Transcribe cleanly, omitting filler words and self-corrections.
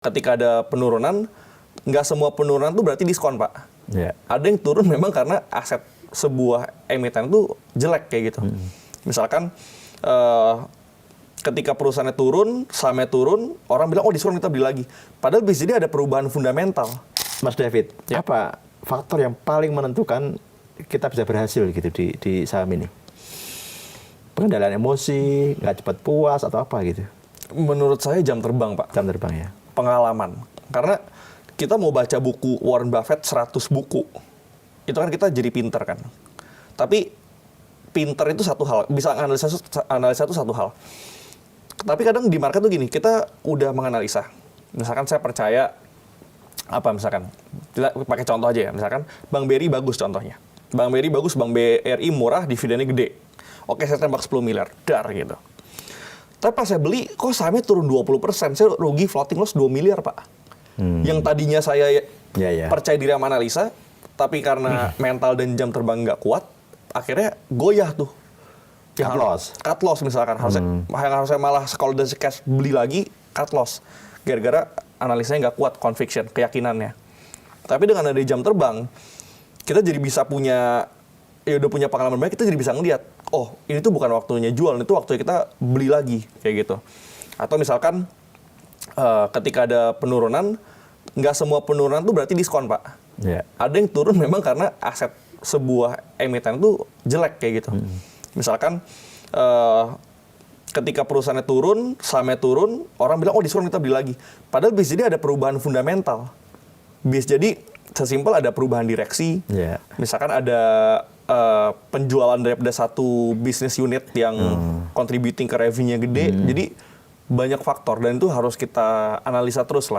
Ketika ada penurunan, nggak semua penurunan tuh berarti diskon, Pak. Yeah. Ada yang turun memang karena aset sebuah emiten itu jelek kayak gitu. Misalkan ketika perusahaannya turun, sahamnya turun, orang bilang, oh diskon kita beli lagi. Padahal bisa jadi ada perubahan fundamental. Mas David, Ya. apa faktor yang paling menentukan kita bisa berhasil gitu di saham ini? Pengendalian emosi, nggak cepat puas, atau apa gitu? Menurut saya jam terbang, Pak. Jam terbang ya? Pengalaman. Karena kita mau baca buku Warren Buffett 100 buku. Itu kan kita jadi pinter kan. Tapi pinter itu satu hal, bisa analisa itu satu hal. Tapi kadang di market tuh gini, kita udah menganalisa. Misalkan saya percaya misalkan kita pakai contoh aja ya, misalkan Bank BRI bagus contohnya. Bank BRI bagus, Bank BRI murah, dividennya gede. Oke, saya tembak 10 miliar, dar gitu. Tapi pas saya beli, kok sahamnya turun 20%, saya rugi floating loss 2 miliar, Pak. Yang tadinya saya percaya diri sama analisa, tapi karena mental dan jam terbang nggak kuat, akhirnya goyah tuh. Cut loss misalkan. Harusnya malah kalau udah cash beli lagi, cut loss. Gara-gara analisanya nggak kuat, conviction, keyakinannya. Tapi dengan ada jam terbang, kita jadi bisa udah punya pengalaman banyak, kita jadi bisa ngeliat, oh ini tuh bukan waktunya jual, itu waktunya kita beli lagi, kayak gitu. Atau misalkan ketika ada penurunan, nggak semua penurunan tuh berarti diskon, Pak. Yeah. Ada yang turun memang karena aset sebuah emiten itu jelek kayak gitu. Misalkan ketika perusahaannya turun, sahamnya turun, orang bilang, oh diskon kita beli lagi. Padahal bisa jadi ada perubahan fundamental. Bisa jadi sesimpel ada perubahan direksi. Yeah. Misalkan ada penjualan daripada satu bisnis unit yang contributing ke revenue-nya gede. Jadi banyak faktor dan itu harus kita analisa terus lah.